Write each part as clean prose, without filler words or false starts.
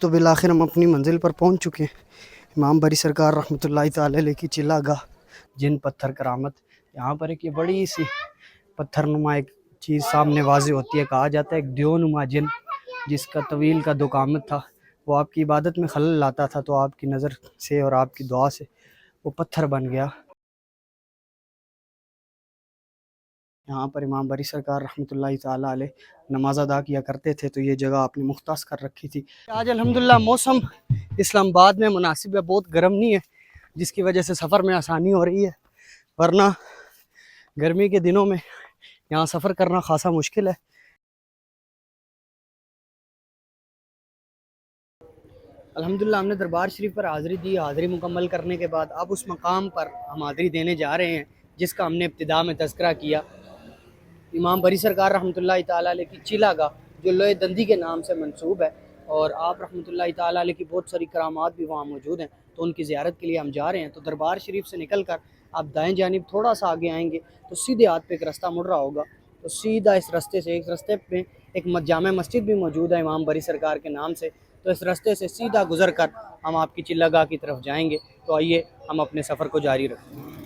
तो बिलाखिर हम अपनी मंजिल पर पहुंच चुके हैं। इमाम बरी सरकार रहमतुल्लाहि ताला अलैह की चिल्ला गाह जिन पत्थर करामत। यहाँ पर एक ये बड़ी सी पत्थरनुमा एक चीज़ सामने वाज़े होती है। कहा जाता है एक द्योनुमा जिन जिसका तवील का दुकामत था, वो आपकी इबादत में खलल लाता था, तो आपकी नज़र से और आपकी दुआ से वो पत्थर बन गया। यहाँ पर इमाम बरी सरकार रहमतुल्लाहि ताला अलैह नमाज अदा किया करते थे, तो ये जगह आपने मुख्तास कर रखी थी। आज अल्हम्दुलिल्लाह मौसम इस्लामाबाद में मुनासिब है, बहुत गर्म नहीं है, जिसकी वजह से सफ़र में आसानी हो रही है, वरना गर्मी के दिनों में यहाँ सफ़र करना खासा मुश्किल है। अल्हम्दुलिल्लाह हमने दरबार शरीफ पर हाज़िरी दी। हाज़िरी मुकम्मल करने के बाद अब उस मकाम पर हम हाज़िरी देने जा रहे हैं जिसका हमने इब्तिदा में तज़किरा किया। इमाम बरी सरकार रहमतुल्लाहि ताला अलैह की चिला गाह जो लोहे दंदी के नाम से मंसूब है, और आप रहमतुल्लाहि ताला अलैह की बहुत सारी करामात भी वहाँ मौजूद हैं, तो उनकी ज़ियारत के लिए हम जा रहे हैं। तो दरबार शरीफ से निकल कर आप दाएं जानिब थोड़ा सा आगे आएंगे तो सीधे हाथ पे एक रास्ता मुड़ रहा होगा, तो सीधा इस रास्ते से, एक रास्ते पे एक जामा मस्जिद भी मौजूद है इमाम बरी सरकार के नाम से, तो इस रास्ते से सीधा गुजर कर हम आपकी चिल्ला गाह की तरफ जाएंगे। तो आइए हम अपने सफ़र को जारी रखते हैं।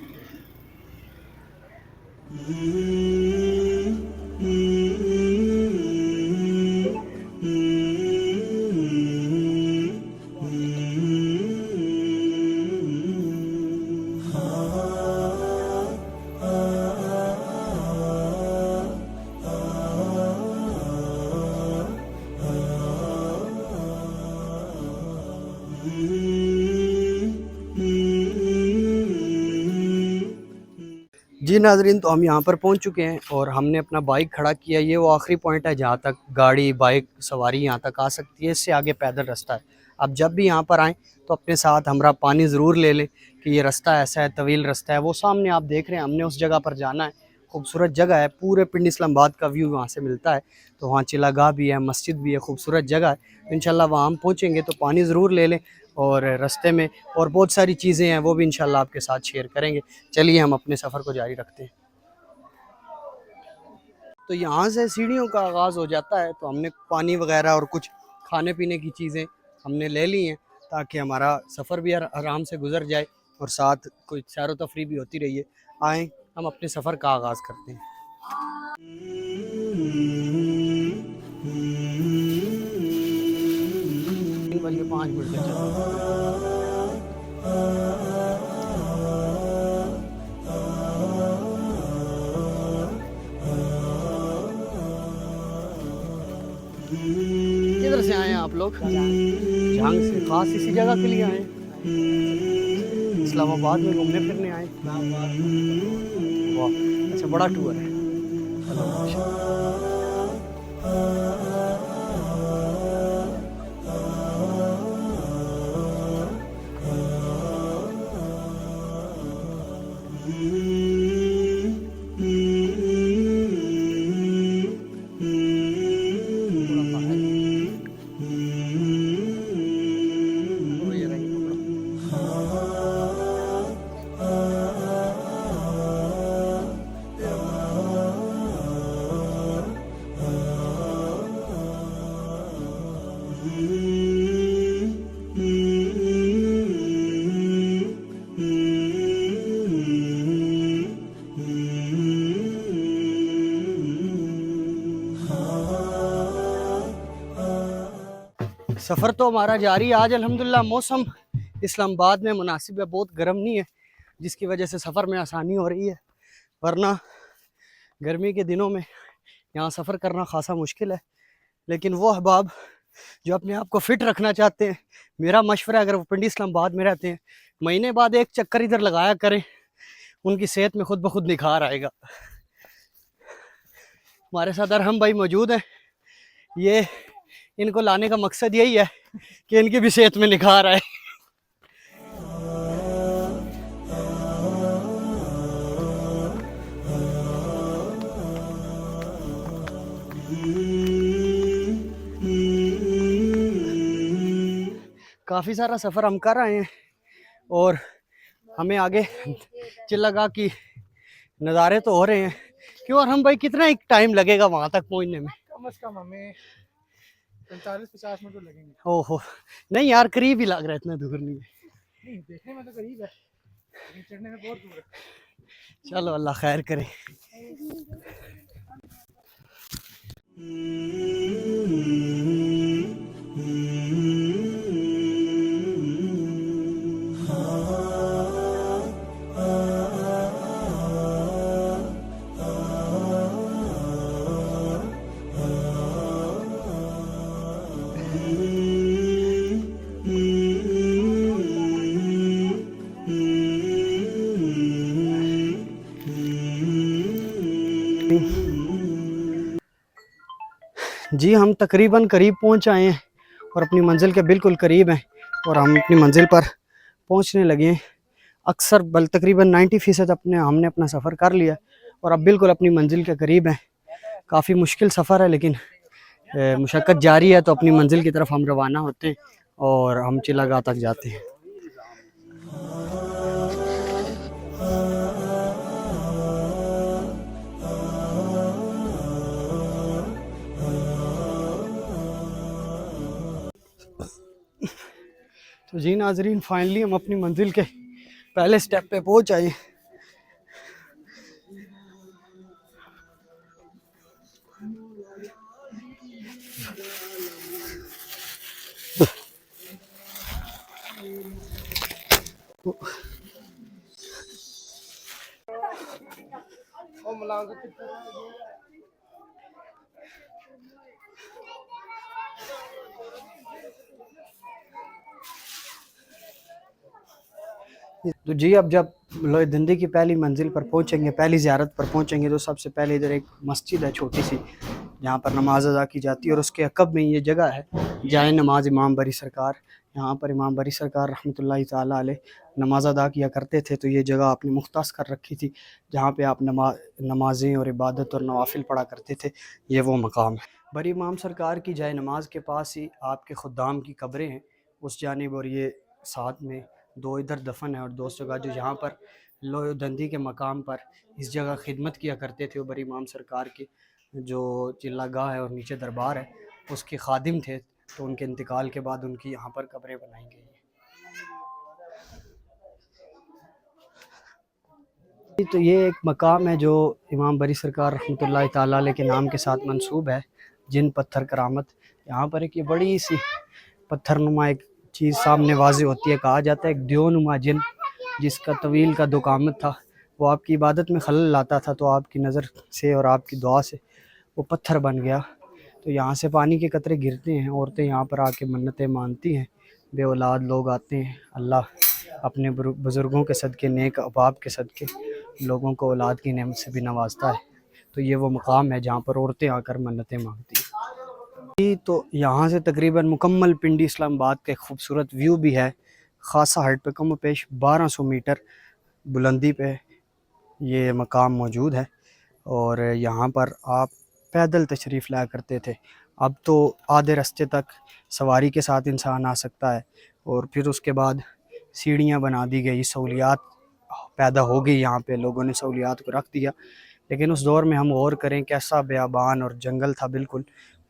जी नाजरीन, तो हम यहाँ पर पहुँच चुके हैं और हमने अपना बाइक खड़ा किया। ये वो आखिरी पॉइंट है जहाँ तक गाड़ी बाइक सवारी यहाँ तक आ सकती है, इससे आगे पैदल रास्ता है। आप जब भी यहाँ पर आएँ तो अपने साथ हमरा पानी ज़रूर ले लें कि ये रास्ता ऐसा है, तवील रास्ता है। वो सामने आप देख रहे हैं, हमने उस जगह पर जाना है। खूबसूरत जगह है, पूरे पिंड इस्लामाबाद का व्यू वहाँ से मिलता है। तो वहाँ चिल्लागाह भी है, मस्जिद भी है, खूबसूरत जगह है। इंशाल्लाह वहाँ हम पहुँचेंगे तो पानी ज़रूर ले लें, और रास्ते में और बहुत सारी चीज़ें हैं वो भी इंशाल्लाह आपके साथ शेयर करेंगे। चलिए हम अपने सफ़र को जारी रखते हैं। तो यहाँ से सीढ़ियों का आगाज़ हो जाता है, तो हमने पानी वगैरह और कुछ खाने पीने की चीज़ें हमने ले ली हैं ताकि हमारा सफ़र भी आराम से गुजर जाए और साथ कोई सैर व तफरी भी होती रही है। आएँ हम अपने सफ़र का आगाज़ करते हैं। 3:05 पे किधर से आए हैं आप लोग? झांग से। खास इसी जगह के लिए आए हैं? इस्लामाबाद में घूमने फिरने आए? वाह, अच्छा बड़ा टूर है। चलो माशाल्लाह। सफ़र तो हमारा जारी है। आज अल्हम्दुलिल्लाह मौसम इस्लामाबाद में मुनासिब है, बहुत गर्म नहीं है, जिसकी वजह से सफ़र में आसानी हो रही है, वरना गर्मी के दिनों में यहाँ सफ़र करना खासा मुश्किल है। लेकिन वो अहबाब जो अपने आप को फ़िट रखना चाहते हैं, मेरा मशवरा है, अगर वो पिंडी इस्लामाबाद में रहते हैं, महीने बाद एक चक्कर इधर लगाया करें, उनकी सेहत में खुद ब खुद निखार आएगा। हमारे साथ अरहम भाई मौजूद हैं। ये इनको लाने का मकसद यही है कि इनकी भी सेहत में निखार आए। काफ़ी सारा सफ़र हम कर आए हैं और हमें आगे चिल्लागाह की नज़ारे तो हो रहे हैं। क्यों और हम भाई कितना एक टाइम लगेगा वहाँ तक पहुँचने में? कम से कम हमें 45-50 मिनट तो लगेंगे। ओहो, नहीं यार करीब ही लग रहा है, इतना दूर नहीं है। नहीं, देखने में तो करीब है, लेकिन चढ़ने में बहुत दूर है। चलो अल्लाह खैर करे। जी हम तकरीबन करीब पहुंच आए हैं और अपनी मंजिल के बिल्कुल करीब हैं और हम अपनी मंजिल पर पहुंचने लगे हैं। अक्सर बल तकरीबन 90% हमने अपना सफ़र कर लिया और अब बिल्कुल अपनी मंजिल के करीब हैं। काफ़ी मुश्किल सफ़र है लेकिन मुशक्क़त जारी है, तो अपनी मंजिल की तरफ हम रवाना होते हैं और हम चिलागाह तक जाते हैं। तो जी नाजरीन, फाइनली हम अपनी मंजिल के पहले स्टेप पे पहुंच आए। तो जी अब जब ज़िंदगी की पहली मंजिल पर पहुंचेंगे, पहली ज़ियारत पर पहुंचेंगे, तो सबसे पहले इधर एक मस्जिद है छोटी सी, जहाँ पर नमाज अदा की जाती है और उसके अकब में ये जगह है जाए नमाज इमाम बरी सरकार। यहाँ पर इमाम बरी सरकार रहमतुल्लाहि ताला अलैह नमाज अदा किया करते थे, तो ये जगह आपने मुख्तस कर रखी थी जहाँ पे आप नमाज़ें और इबादत और नवाफिल पढ़ा करते थे। ये वो मकाम है। बरी इमाम सरकार की जाए नमाज के पास ही आपके खुद्दाम की कब्रें हैं उस जानिब, और ये साथ में दो इधर दफन है और दो जगह जो यहाँ पर लोहदंदी के मकाम पर इस जगह खिदमत किया करते थे। वो बरी इमाम सरकार के जो चिल्लागाह है और नीचे दरबार है उसके खादिम थे, तो उनके इंतकाल के बाद उनकी यहाँ पर कब्रें बनाई गई हैं। तो ये एक मकाम है जो इमाम बरी सरकार रहमतुल्लाहि ताला अलैह के नाम के साथ मंसूब है, जिन पत्थर करामत। यहाँ पर एक ये बड़ी सी पत्थरनुमा एक चीज़ सामने वाज़े होती है, कहा जाता है एक द्योनुमा जिन जिसका तवील का दुकामत था, वो आपकी इबादत में खलल लाता था, तो आपकी नज़र से और आपकी दुआ से वो पत्थर बन गया। तो यहाँ से पानी के कतरे गिरते हैं, औरतें यहाँ पर आके मन्नतें मानती हैं, बे औलाद लोग आते हैं, अल्लाह अपने बुज़ुर्गों के सदक़े, नेक अहबाब के सदक़े लोगों को औलाद की नेमत से भी नवाजता है। तो ये वो मकाम है जहाँ पर औरतें आकर मन्नतें मांगती हैं। तो यहाँ से तकरीबन मुकम्मल पिंडी इस्लामाबाद का एक खूबसूरत व्यू भी है। खासा हाइट पे कम पेश 1200 मीटर बुलंदी पे ये मकाम मौजूद है और यहाँ पर आप पैदल तशरीफ़ लाया करते थे। अब तो आधे रास्ते तक सवारी के साथ इंसान आ सकता है और फिर उसके बाद सीढ़ियाँ बना दी गई, सहूलियात पैदा हो गई, यहाँ पे लोगों ने सहूलियात को रख दिया। लेकिन उस दौर में हम गौर करें कैसा बेआबान और जंगल था, बिल्कुल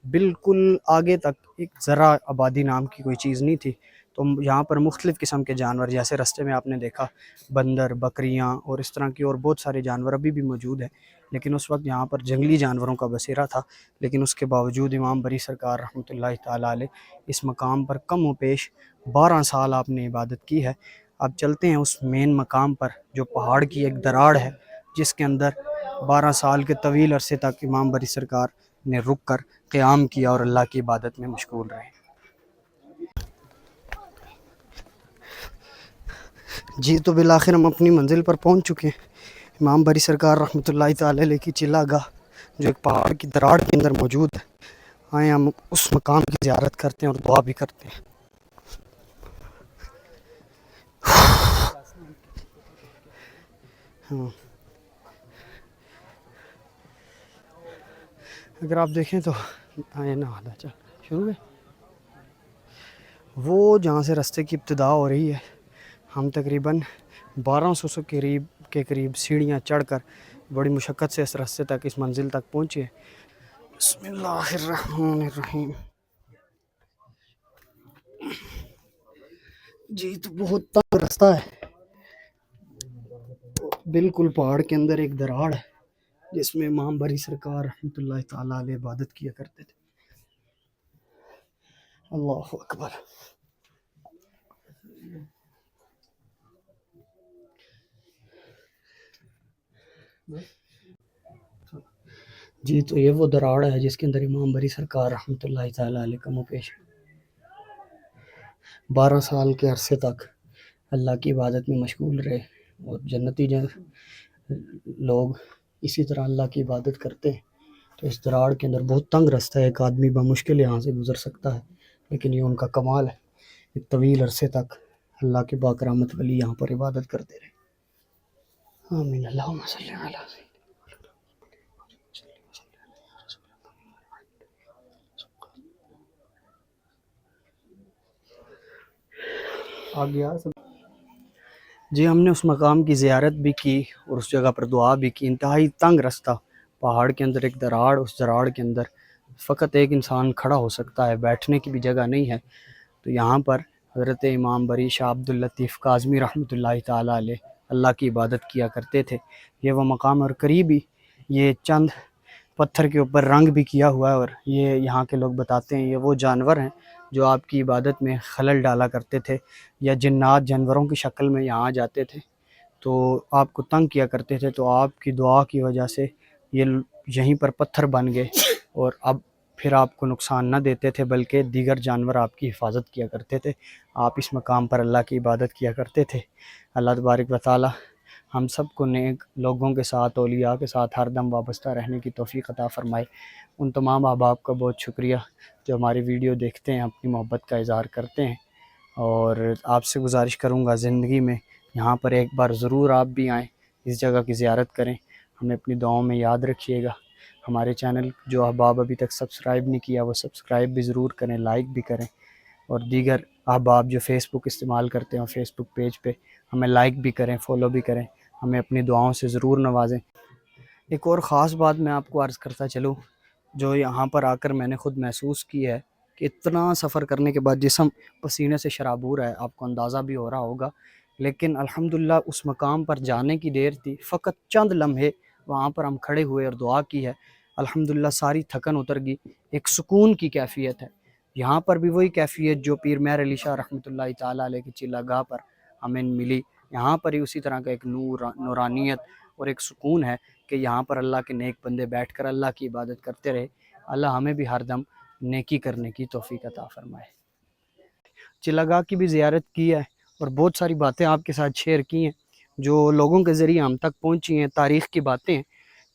बिल्कुल आगे तक एक ज़रा आबादी नाम की कोई चीज़ नहीं थी। तो यहाँ पर मुख्तलिफ़ किस्म के जानवर, जैसे रास्ते में आपने देखा बंदर, बकरियाँ और इस तरह की और बहुत सारे जानवर अभी भी मौजूद हैं। लेकिन उस वक्त यहाँ पर जंगली जानवरों का बसेरा था, लेकिन उसके बावजूद इमाम बरी सरकार रहमतुल्लाहि ताला अलैह इस मकाम पर कम व पेश 12 साल आपने इबादत की है। अब चलते हैं उस मेन मकाम पर जो पहाड़ की एक दराड़ है, जिसके अंदर 12 साल के तवील अरसे तक इमाम बरी सरकार ने रुक कर क़याम किया और अल्लाह की इबादत में मशगूल रहे। जी तो बिलाखिर हम अपनी मंजिल पर पहुंच चुके हैं, इमाम बरी सरकार रहमतुल्लाहि ताला अलैह की चिल्लागाह जो एक पहाड़ की दराड़ के अंदर मौजूद है। आए हम उस मकाम की ज़ियारत करते हैं और दुआ भी करते हैं। हाँ, अगर आप देखें तो आए ना आधा चल शुरू में वो जहाँ से रास्ते की इब्तिदा हो रही है, हम तकरीबन 1200 के करीब सीढ़ियाँ चढ़कर बड़ी मुशक्क़त से इस रास्ते तक, इस मंजिल तक पहुँचे। बिस्मिल्लाहिर्रहमानिर्रहीम। जी तो बहुत तंग रास्ता है, बिल्कुल पहाड़ के अंदर एक दराड़ है जिसमें इमाम बरी सरकार रहमतुल्लाह ताला अलैह इबादत किया करते थे। अल्लाह अकबर। जी तो ये वो दराड़ है जिसके अंदर इमाम बरी सरकार रहमतुल्लाह ताला अलैह का मुपेश 12 साल के अरसे तक अल्लाह की इबादत में मशगूल रहे और जन्नती लोग इसी तरह अल्लाह की इबादत करते हैं। तो इस दराड़ के अंदर बहुत तंग रास्ता है, एक आदमी बमुश्किल यहाँ से गुजर सकता है, लेकिन ये उनका कमाल है, एक तवील अरसे तक अल्लाह के बाकरामत वली यहाँ पर इबादत करते रहे। आमीन अल्लाहुम्मा सल्ली अला आ गया सब। जी हमने उस मकाम की ज़ियारत भी की और उस जगह पर दुआ भी की। इंतहाई तंग रास्ता, पहाड़ के अंदर एक दराड़, उस दराड़ के अंदर फ़कत एक इंसान खड़ा हो सकता है, बैठने की भी जगह नहीं है। तो यहाँ पर हज़रत इमाम बरी शाह अब्दुल लतीफ़ काज़मी रहमतुल्लाह ताला अलैह अल्लाह की इबादत किया करते थे। ये वो मकाम और करीब ही ये चंद पत्थर के ऊपर रंग भी किया हुआ है और ये यहाँ के लोग बताते हैं ये वो जानवर हैं जो आपकी इबादत में खलल डाला करते थे या जिन्नात जानवरों की शक्ल में यहाँ आ जाते थे तो आपको तंग किया करते थे। तो आपकी दुआ की वजह से ये यहीं पर पत्थर बन गए और अब फिर आपको नुकसान न देते थे बल्कि दीगर जानवर आपकी हिफाजत किया करते थे। आप इस मकाम पर अल्लाह की इबादत किया करते थे। अल्लाह तबारक व तआला हम सब को नेक लोगों के साथ, औलिया के साथ हर दम वाबस्ता रहने की तौफ़ीक़ अता फ़रमाए। उन तमाम अहबाब का बहुत शुक्रिया जो हमारी वीडियो देखते हैं, अपनी मोहब्बत का इज़हार करते हैं। और आपसे गुजारिश करूँगा ज़िंदगी में यहाँ पर एक बार ज़रूर आप भी आएँ, इस जगह की ज़ियारत करें, हमें अपनी दुआओं में याद रखिएगा। हमारे चैनल जो अहबाब अभी तक सब्सक्राइब नहीं किया वो सब्सक्राइब भी ज़रूर करें, लाइक भी करें। और दीगर अहबाब जो फ़ेसबुक इस्तेमाल करते हैं फ़ेसबुक पेज पे हमें लाइक भी करें, फॉलो भी करें, हमें अपनी दुआओं से ज़रूर नवाजें। एक और ख़ास बात मैं आपको अर्ज़ करता चलूँ जो यहाँ पर आकर मैंने ख़ुद महसूस की है कि इतना सफ़र करने के बाद जिस्म पसीने से शराबूर है, आपको अंदाज़ा भी हो रहा होगा, लेकिन अल्हम्दुलिल्लाह उस मकाम पर जाने की देर थी, फ़कत चंद लम्हे वहाँ पर हम खड़े हुए और दुआ की है, अल्हम्दुलिल्लाह सारी थकन उतर गई, एक सुकून की कैफ़ियत है। यहाँ पर भी वही कैफ़ियत जो पीर मेहर अली शाह रहमतुल्लाह ताला अलैह की चिल्लागाह पर हमें मिली, यहाँ पर ही उसी तरह का एक नूरानियत और एक सुकून है कि यहाँ पर अल्लाह के नेक बंदे बैठकर अल्लाह की इबादत करते रहे। अल्लाह हमें भी हर दम नेकी करने की तौफ़ीक़ अता फ़रमाए। चिल्लागाह की भी ज़ियारत की है और बहुत सारी बातें आपके साथ शेयर की हैं जो लोगों के ज़रिए हम तक पहुँची हैं। तारीख़ की बातें हैं,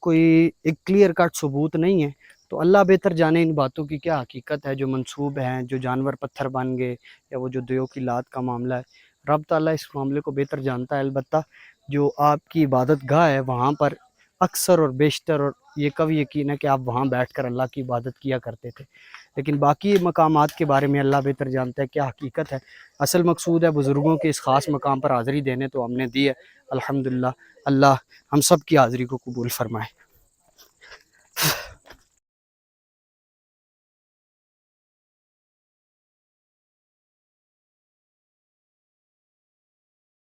कोई एक क्लियर कट सबूत नहीं है, तो अल्लाह बेहतर जाने इन बातों की क्या हकीकत है। जो मंसूब हैं, जो जानवर पत्थर बन गए या वो जो दियों की लात का मामला है, रब ताला इस मामले को बेहतर जानता है। अलबत्ता जो आपकी इबादत गाह है वहाँ पर अक्सर और बेशतर और ये कभी यकीन है कि आप वहाँ बैठकर अल्लाह की इबादत किया करते थे, लेकिन बाकी मकामात के बारे में अल्लाह बेहतर जानता है क्या हकीकत है। असल मकसूद है बुज़ुर्गों के इस ख़ास मकाम पर हाज़िरी देने, तो हमने दी है अल्हम्दुलिल्लाह। अल्लाह हम सब की हाज़िरी को कबूल फ़रमाए।